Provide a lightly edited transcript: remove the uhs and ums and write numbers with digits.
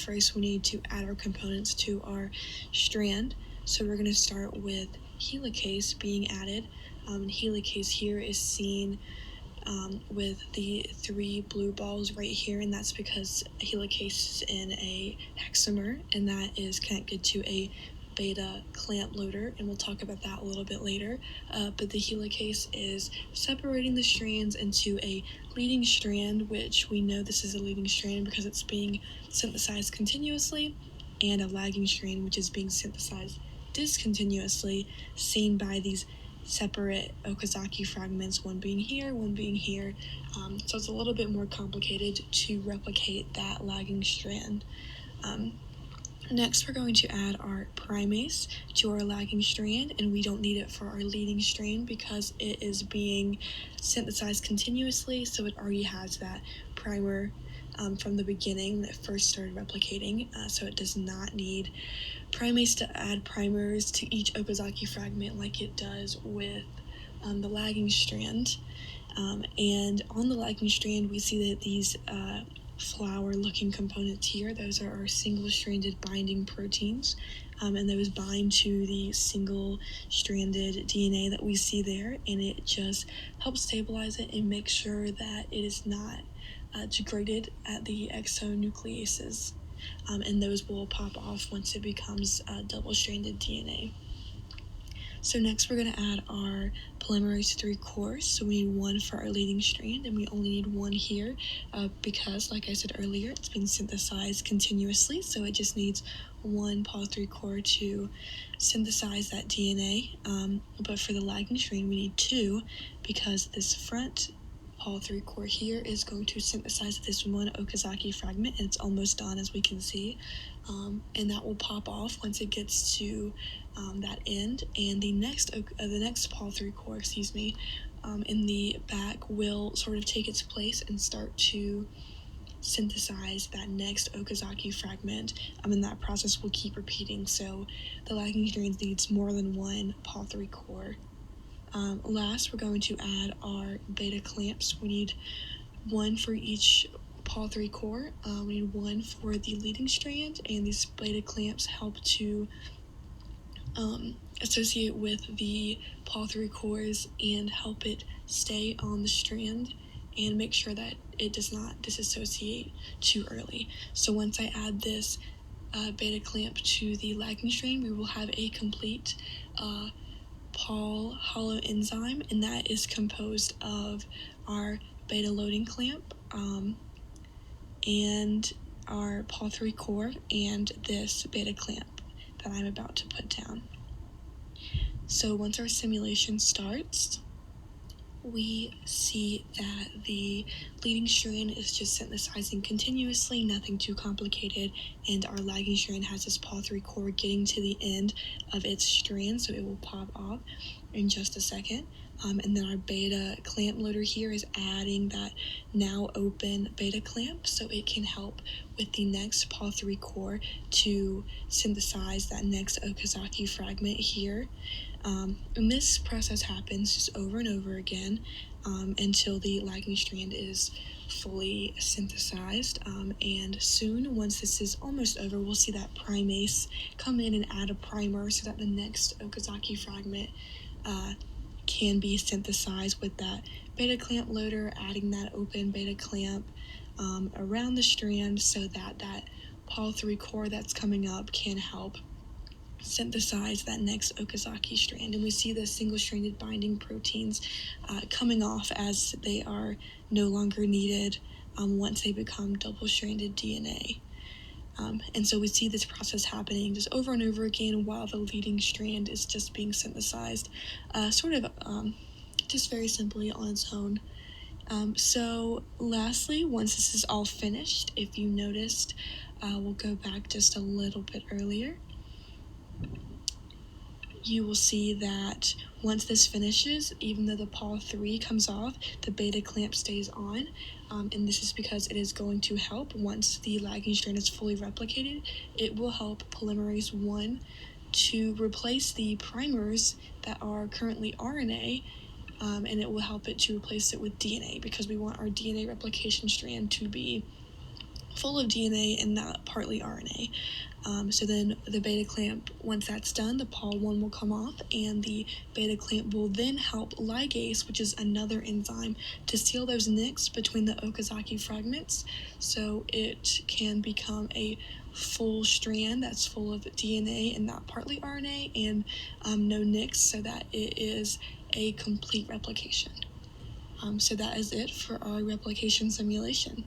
first we need to add our components to our strand. So we're going to start with helicase being added. Helicase here is seen with the 3 blue balls right here, and that's because helicase is in a hexamer, and that is connected to a beta clamp loader, and we'll talk about that a little bit later. But the helicase is separating the strands into a leading strand, which we know this is a leading strand because it's being synthesized continuously, and a lagging strand, which is being synthesized discontinuously, seen by these separate Okazaki fragments, one being here, one being here. So it's a little bit more complicated to replicate that lagging strand. Next, we're going to add our primase to our lagging strand, and we don't need it for our leading strand because it is being synthesized continuously, so it already has that primer from the beginning that first started replicating, so it does not need primase to add primers to each Okazaki fragment like it does with the lagging strand. And on the lagging strand, we see that these flower-looking components here, those are our single-stranded binding proteins, and those bind to the single-stranded DNA that we see there, and it just helps stabilize it and make sure that it is not degraded at the exonucleases, and those will pop off once it becomes double-stranded DNA. So next we're going to add our polymerase 3 cores. So we need 1 for our leading strand, and we only need 1 here because, like I said earlier, it's being synthesized continuously, so it just needs 1 Pol 3 core to synthesize that DNA. But for the lagging strand, we need 2 because this front Pol 3 core here is going to synthesize this 1 Okazaki fragment, and it's almost done, as we can see, and that will pop off once it gets to that end, and the next Pol 3 core, in the back will sort of take its place and start to synthesize that next Okazaki fragment, and that process will keep repeating, so the lagging strand needs more than 1 Pol 3 core. Last, we're going to add our beta clamps. We need 1 for each Pol 3 core. We need 1 for the leading strand, and these beta clamps help to associate with the Pol 3 cores and help it stay on the strand and make sure that it does not disassociate too early. So once I add this beta clamp to the lagging strand, we will have a complete Pol hollow enzyme, and that is composed of our beta loading clamp and our Pol 3 core and this beta clamp that I'm about to put down. So once our simulation starts, we see that the leading strand is just synthesizing continuously, nothing too complicated, and our lagging strand has this Pol 3 core getting to the end of its strand, so it will pop off in just a second. And then our beta clamp loader here is adding that now open beta clamp, so it can help with the next Pol 3 core to synthesize that next Okazaki fragment here. And this process happens just over and over again until the lagging strand is fully synthesized. And soon, once this is almost over, we'll see that primase come in and add a primer so that the next Okazaki fragment can be synthesized with that beta clamp loader, adding that open beta clamp around the strand so that that Pol 3 core that's coming up can help synthesize that next Okazaki strand. And we see the single-stranded binding proteins coming off as they are no longer needed once they become double-stranded DNA. And so we see this process happening just over and over again while the leading strand is just being synthesized, just very simply on its own. So lastly, once this is all finished, if you noticed, we'll go back just a little bit earlier. You will see that once this finishes, even though the Pol 3 comes off, the beta clamp stays on, and this is because it is going to help once the lagging strand is fully replicated. It will help polymerase 1 to replace the primers that are currently RNA, and it will help it to replace it with DNA because we want our DNA replication strand to be full of DNA and not partly RNA. So then the beta clamp, once that's done, the Pol 1 will come off, and the beta clamp will then help ligase, which is another enzyme, to seal those nicks between the Okazaki fragments, so it can become a full strand that's full of DNA and not partly RNA, and no nicks, so that it is a complete replication. So that is it for our replication simulation.